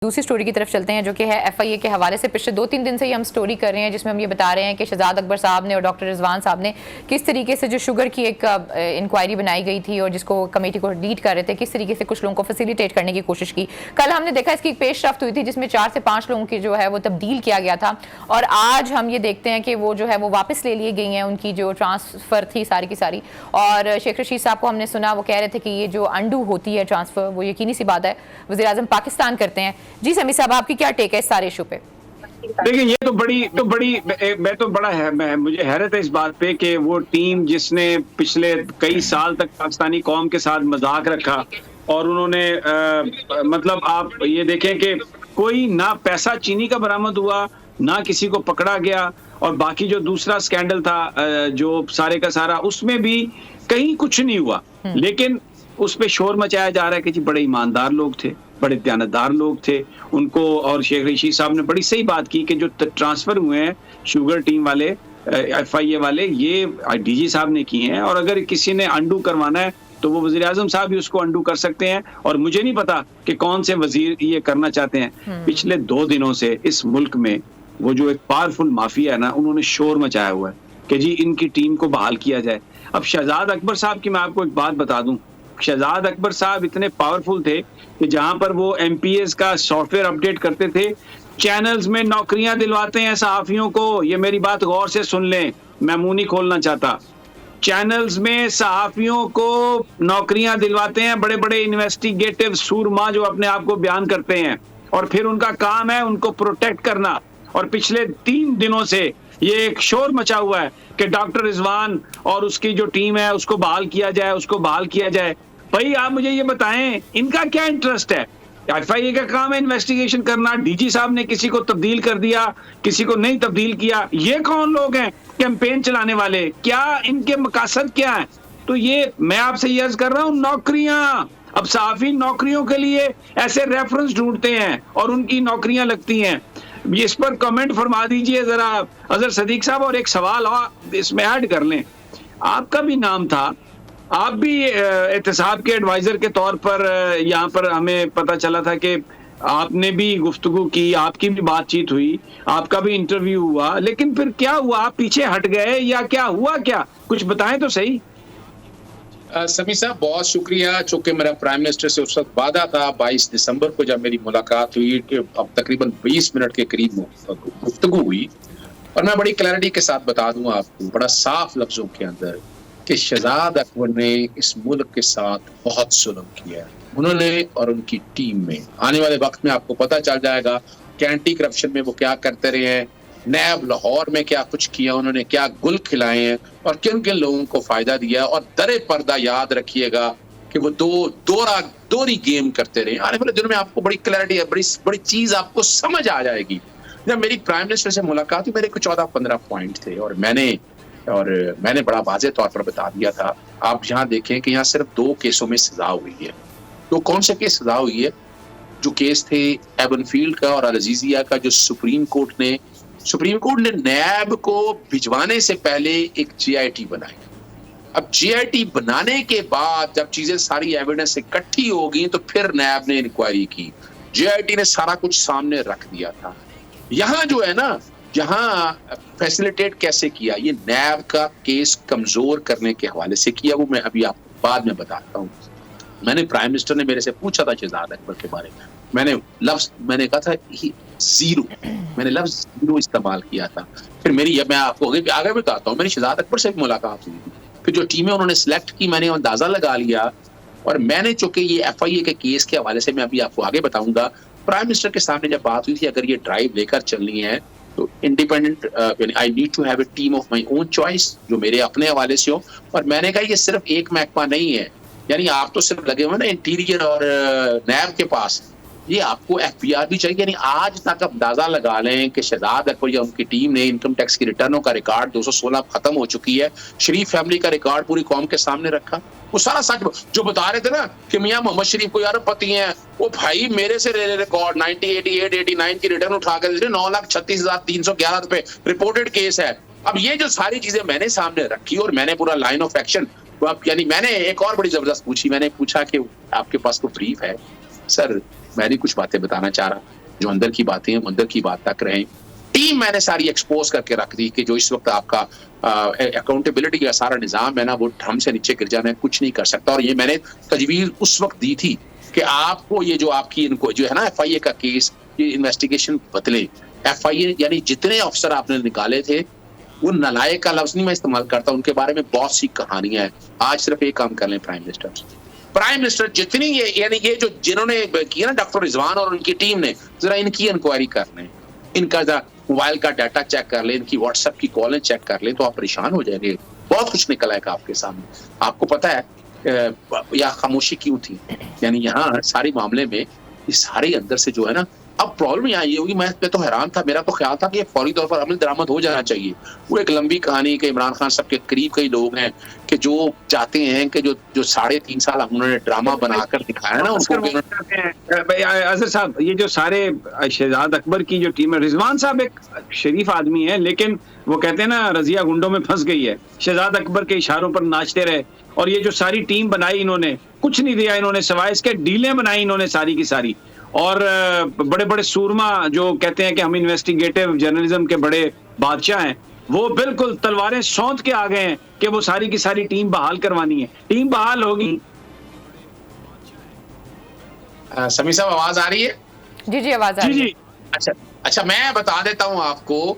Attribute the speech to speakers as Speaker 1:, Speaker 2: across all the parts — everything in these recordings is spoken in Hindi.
Speaker 1: दूसरी स्टोरी की तरफ चलते हैं जो कि है एफआईए के हवाले से। पिछले 2-3 दिन से ही हम स्टोरी कर रहे हैं जिसमें हम ये बता रहे हैं कि शहजाद अकबर साहब ने और डॉक्टर रिजवान साहब ने किस तरीके से जो शुगर की एक इंक्वायरी बनाई गई थी और जिसको कमेटी को लीड कर रहे थे, किस तरीके से कुछ लोगों को फैसिलिटेट करने की कोशिश की। कल हमने देखा इसकी एक पेशरफ्त हुई थी जिसमें 4 से 5 लोगों की जो है वो तब्दील किया गया था और आज हम ये देखते हैं कि वो जो है वो वापस ले लिए गई हैं, उनकी जो ट्रांसफ़र थी सारी की सारी। और शेख रशीद साहब को हमने सुना वो कह रहे थे कि ये जो अंडू होती है ट्रांसफ़र, वो यकीनी सी बात है वज़ीर आज़म पाकिस्तान करते हैं। जी समी साहब, आपकी क्या टेक है इस सारे इशू पे?
Speaker 2: देखिए, ये तो बड़ी मैं तो बड़ा है, मुझे हैरत है इस बात पे कि वो टीम जिसने पिछले कई साल तक पाकिस्तानी कौम के साथ मजाक रखा और उन्होंने मतलब आप ये देखें कि कोई ना पैसा चीनी का बरामद हुआ, ना किसी को पकड़ा गया, और बाकी जो दूसरा स्कैंडल था जो सारे का सारा, उसमें भी कहीं कुछ नहीं हुआ। लेकिन उस पे शोर मचाया जा रहा है कि जी बड़े ईमानदार लोग थे, बड़े दयानतदार लोग थे उनको। और शेख रशीद साहब ने बड़ी सही बात की कि जो ट्रांसफर हुए हैं शुगर टीम वाले, एफआईए वाले, ये डीजी साहब ने किए हैं, और अगर किसी ने अंडू करवाना है तो वो वज़ीर आज़म साहब भी उसको अंडू कर सकते हैं। और मुझे नहीं पता कि कौन से वजीर ये करना चाहते हैं। पिछले 2 दिनों से इस मुल्क में वो जो एक पावरफुल माफिया है ना, उन्होंने शोर मचाया हुआ है कि जी इनकी टीम को बहाल किया जाए। अब शहजाद अकबर साहब की मैं आपको एक बात बता दूं, शहजाद अकबर साहब इतने पावरफुल थे कि जहां पर वो एमपीएस का सॉफ्टवेयर अपडेट करते थे, चैनल्स में नौकरियां दिलवाते हैं सहाफियों को। ये मेरी बात गौर से सुन लें, मैं मुंह नहीं खोलना चाहता। चैनल्स में सहाफियों को नौकरियां दिलवाते हैं बड़े बड़े इन्वेस्टिगेटिव सूरमा जो अपने आप को बयान करते हैं, और फिर उनका काम है उनको प्रोटेक्ट करना। और पिछले 3 दिनों से ये एक शोर मचा हुआ है कि डॉक्टर रिजवान और उसकी जो टीम है उसको बहाल किया जाए, उसको बहाल किया जाए। भाई आप मुझे ये बताएं, इनका क्या इंटरेस्ट है? एफआईए का काम है इन्वेस्टिगेशन करना। डीजी साहब ने किसी को तब्दील कर दिया, किसी को नहीं तब्दील किया। ये कौन लोग हैं कैंपेन चलाने वाले? क्या इनके मकसद क्या है? तो ये मैं आपसे ये अर्ज कर रहा हूँ, नौकरियां, अब सहाफी नौकरियों के लिए ऐसे रेफरेंस ढूंढते हैं और उनकी नौकरियां लगती हैं। इस पर कमेंट फरमा दीजिए जरा अजहर सदीक साहब। और एक सवाल और इसमें ऐड कर लें, आपका भी नाम था, आप भी एहतसाब के एडवाइजर के तौर पर यहाँ पर हमें पता चला था कि आपने भी गुफ्तगू की, आपकी भी बातचीत हुई, आपका भी इंटरव्यू हुआ, लेकिन फिर क्या हुआ? आप पीछे हट गए या क्या हुआ? क्या कुछ बताएं तो सही।
Speaker 3: समी साहब बहुत शुक्रिया। चूंकि मेरा प्राइम मिनिस्टर से उस वक्त वादा था 22 दिसंबर को जब मेरी मुलाकात हुई कि अब तकरीबन 20 मिनट के करीब गुफ्तगू हुई, और मैं बड़ी क्लैरिटी के साथ बता दूं आपको बड़ा साफ लफ्जों के अंदर कि शहजाद अकबर ने इस मुल्क के साथ बहुत जुल्म किया है। उन्होंने और उनकी टीम में, आने वाले वक्त में आपको पता चल जाएगा कि एंटी करप्शन में वो क्या करते रहे हैं, नैब लाहौर में क्या कुछ किया उन्होंने, क्या गुल खिलाए हैं और किन किन लोगों को फायदा दिया। और दरे पर्दा याद रखिएगा कि वो दोहरी गेम करते रहे। आने वाले दिनों में आपको बड़ी क्लैरिटी है, बड़ी चीज आपको समझ आ जाएगी। जब मेरी प्राइम मिनिस्टर से मुलाकात हुई, मेरे को 14-15 पॉइंट थे और मैंने बड़ा वाज़ेह तौर पर बता दिया था। आप यहाँ देखें कि यहाँ सिर्फ 2 केसों में सजा हुई है। तो कौन से केस सजा हुई है? जो केस थे एबनफील्ड का और अल-अजीजिया का, जो सुप्रीम कोर्ट ने नैब को भिजवाने से पहले एक जीआईटी बनाई। अब जीआईटी बनाने के बाद जब चीजें सारी एविडेंस इकट्ठी हो गई तो फिर नैब ने इंक्वायरी की। जीआईटी ने सारा कुछ सामने रख दिया था। यहाँ जो है ना, जहाँ फैसिलिटेट कैसे किया, ये नैब का केस कमजोर करने के हवाले से किया, वो मैं अभी आपको बाद में बताता हूँ। प्राइम मिनिस्टर ने मेरे से पूछा था शहजाद अकबर के बारे में, मैंने कहा था जीरो, मैंने लफ्ज जीरो इस्तेमाल किया था। फिर मैं आपको आगे बताता हूँ, मेरी शहजाद अकबर से मुलाकात हुई, फिर जो टीमें उन्होंने सिलेक्ट की मैंने अंदाजा लगा लिया। और मैंने चूंकि ये एफआईए के केस के हवाले से मैं अभी आपको आगे बताऊंगा, प्राइम मिनिस्टर के सामने जब बात हुई थी अगर ये ड्राइव लेकर चलनी है तो independent, I need to have a team of my own choice, जो मेरे अपने हवाले से हो। और मैंने कहा ये सिर्फ एक महकमा नहीं है, यानी आप तो सिर्फ लगे हुए ना इंटीरियर और नैब के पास, ये आपको एफबीआर भी चाहिए। यानी आज तक आप अंदाजा लगा लें कि शहजाद अकबर या उनकी टीम ने इनकम टैक्स की रिटर्नों का रिकॉर्ड 216 खत्म हो चुकी है, शरीफ फैमिली का रिकॉर्ड पूरी कौम के सामने रखा। वो सारा सच जो बता रहे थे ना कि मियां मोहम्मद शरीफ को यार पति हैं, वो भाई मेरे से रिकॉर्ड 90, 88, 89 की रिटर्न उठा कर 9,36,311 रुपए रिपोर्टेड केस है। अब ये जो सारी चीजें मैंने सामने रखी और मैंने पूरा लाइन ऑफ एक्शन, यानी मैंने एक और बड़ी जबरदस्त पूछी, मैंने पूछा कि आपके पास कोई ब्रीफ है? सर मैं नहीं कुछ बातें बताना चाह रहा, जो अंदर की बातें हैं अंदर की बात तक रहें। टीम मैंने सारी एक्सपोज करके रख दी कि जो इस वक्त आपका अकाउंटेबिलिटी का सारा निजाम है ना, वो हम से नीचे गिर जाना है, कुछ नहीं कर सकता। और ये मैंने तजवीज उस वक्त दी थी कि आपको ये जो आपकी इनको जो है ना FIA का केस, ये इन्वेस्टिगेशन बदले। FIA यानी जितने अफसर आपने निकाले थे, वो नालायक का लफ्ज नहीं मैं इस्तेमाल करता, उनके बारे में बहुत सी कहानियां हैं। आज सिर्फ एक काम कर लें, प्राइम मिनिस्टर जितनी ये यानी ये जो जिन्होंने किया ना डॉक्टर रिजवान और उनकी टीम ने, जरा इनकी इंक्वायरी कर लें, इनका जरा मोबाइल का डाटा चेक कर लें, इनकी व्हाट्सएप की कॉलें चेक कर लें, तो आप परेशान हो जाएंगे। बहुत कुछ निकल आएगा आपके सामने। आपको पता है या खामोशी क्यों थी, यानी यहाँ सारे मामले में ये सारे अंदर से जो है ना, अब प्रॉब्लम यहाँ ये होगी। मैं तो हैरान था, मेरा तो ख्याल था कि ये फौरी तौर पर अमल दरामद हो जाना चाहिए। वो एक लंबी कहानी कि इमरान खान साहब के करीब कई लोग हैं कि जो चाहते हैं कि जो 3.5 साल उन्होंने ड्रामा बनाकर दिखाया ना उनको।
Speaker 2: अजहर साहब, ये जो सारे शहजाद अकबर की जो टीम है, रिजवान साहब एक शरीफ आदमी है, लेकिन वो कहते हैं ना रजिया गुंडों में फंस गई है। शहजाद अकबर के इशारों पर नाचते रहे, और ये जो सारी टीम बनाई इन्होंने, कुछ नहीं दिया इन्होंने सिवाय इसके डीलें बनाई इन्होंने सारी की सारी। और बड़े बड़े सूरमा जो कहते हैं कि हम इन्वेस्टिगेटिव जर्नलिज्म के बड़े बादशाह हैं, वो बिल्कुल तलवारें सौंध के आ गए हैं कि वो सारी की सारी टीम बहाल करवानी है। टीम बहाल होगी।
Speaker 3: समी साहब आवाज आ रही है?
Speaker 1: जी जी आवाज आ रही है।
Speaker 3: अच्छा मैं बता देता हूं आपको,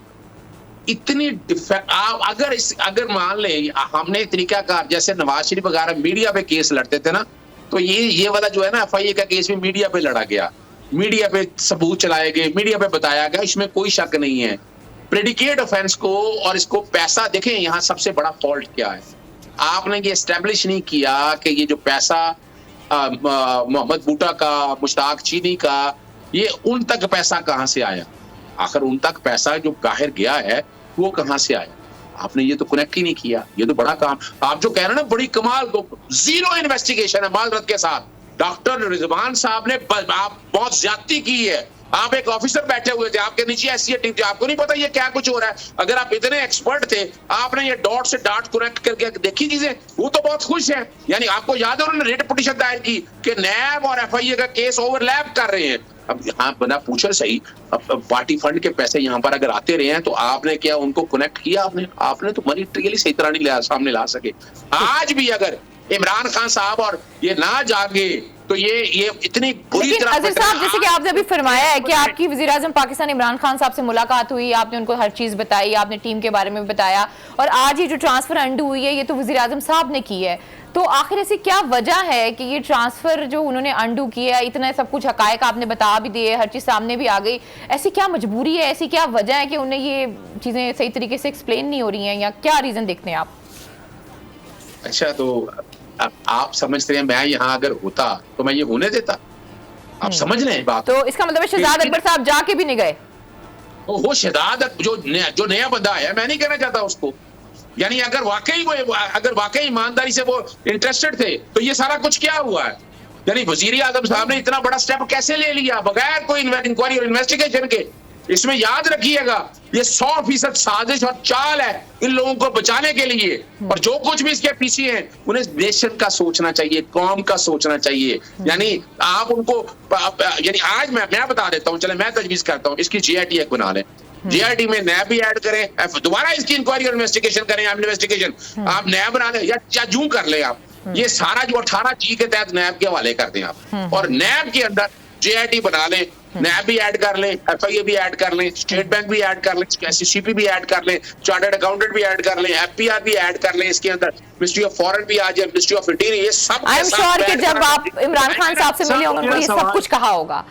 Speaker 3: इतनी अगर मान ले हमने तरीकाकार जैसे नवाज शरीफ वगैरह मीडिया पे केस लड़ते थे ना, तो ये वाला जो है ना FIA का केस भी मीडिया पे लड़ा गया, मीडिया पे सबूत चलाए गए, मीडिया पे बताया गया, इसमें कोई शक नहीं है। प्रेडिकेट ऑफेंस को और इसको पैसा देखें, यहाँ सबसे बड़ा फॉल्ट क्या है, आपने ये एस्टेब्लिश नहीं किया कि ये जो पैसा मोहम्मद बूटा का, मुश्ताक चीनी का, ये उन तक पैसा कहां से आया, आखिर उन तक पैसा जो बाहर गया है वो कहां से आया, आपने ये तो कनेक्ट ही नहीं किया। ये तो बड़ा काम आप जो कह रहे हैं ना, बड़ी कमाल, जीरो इन्वेस्टिगेशन है माजरत के साथ। डॉक्टर रिजवान साहब ने आप बहुत ज्यादती की है। आप एक ऑफिसर बैठे हुए थे, आपके नीचे ऐसी टीम थी, आपको नहीं पता ये क्या कुछ हो रहा है। अगर आप इतने एक्सपर्ट थे, आपने ये डॉट से डाट कनेक्ट करके देखी चीजें, वो तो बहुत खुश है। यानी आपको याद है उन्होंने रिट पिटीशन दायर की कि नैब और FIA का केस ओवरलैप कर रहे हैं। अब यहाँ बना पूछो सही, अब पार्टी फंड के पैसे यहाँ पर अगर आते रहे हैं तो आपने क्या उनको कनेक्ट किया? आपने तो मॉनिटरी सही तरह नहीं सामने ला सके। आज भी अगर इमरान खान साहब और ये ना जागे तो ये इतनी बुरी तरह।
Speaker 1: अज़र साहब, जैसे कि आपने अभी फरमाया है कि आपकी वज़ीर-ए-आज़म पाकिस्तान इमरान खान साहब से मुलाकात हुई, आपने उनको हर चीज बताई, आपने टीम के बारे में बताया, और आज ये जो ट्रांसफर अंडू हुई है ये तो वज़ीर-ए-आज़म साहब ने की है। तो आखिर ऐसी क्या वजह है कि ये ट्रांसफर जो उन्होंने अंडू किया, इतना सब कुछ हकायक आपने बता भी दिए, हर चीज सामने भी आ गई, ऐसी क्या मजबूरी है, ऐसी क्या वजह है कि उन्हें ये चीजें सही तरीके से एक्सप्लेन नहीं हो रही हैं, या क्या रीजन देखते हैं आप?
Speaker 3: अच्छा, तो आप समझते हैं मैं यहाँ अगर होता तो मैं ये होने देता? आप समझ रहे हैं बात?
Speaker 1: तो इसका मतलब शहजाद अकबर साहब जाके भी नहीं गए?
Speaker 3: वो शहजाद जो नया बंदा है, मैं नहीं कहना चाहता उसको, यानी अगर वाकई ईमानदारी से वो इंटरेस्टेड थे तो ये सारा कुछ क्या हुआ है? यानी वज़ीर-ए-आज़म साहब ने इतना बड़ा स्टेप कैसे ले लिया बगैर कोई इंक्वायरी और इन्वेस्टिगेशन के? इसमें याद रखिएगा ये 100% साजिश और चाल है इन लोगों को बचाने के लिए, और जो कुछ भी इसके पीछे है उन्हें नेशन का सोचना चाहिए, कौम का सोचना चाहिए। यानी आप उनको यानी आज मैं बता देता हूँ, चले मैं तजवीज करता हूँ इसकी GIT एक बना लें, GIT में नैब भी ऐड करें, दोबारा इसकी इंक्वायरी और इन्वेस्टिगेशन करें, आप नैब बना लें या जूं कर लें आप, ये सारा जो 18G के तहत नैब के हवाले कर दें आप, और नैब के अंदर GIT बना लें, नैब भी ऐड कर लें, FIA भी ऐड कर लें, स्टेट बैंक भी ऐड कर लें, SCCP भी ऐड कर लें, चार्टर्ड अकाउंटेंट भी ऐड कर लें, FPR भी ऐड कर लें, इसके अंदर मिनिस्ट्री ऑफ फॉरेन भी आ जाए, मिनिस्ट्री ऑफ इंटीरियर, ये सब
Speaker 1: आई एम श्योर कि जब आप इमरान खान साहब से मिले होंगे उनको ये सब कुछ कहा होगा।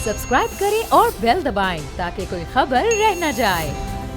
Speaker 4: सब्सक्राइब करें और बेल दबाएं ताकि कोई खबर रह न जाए।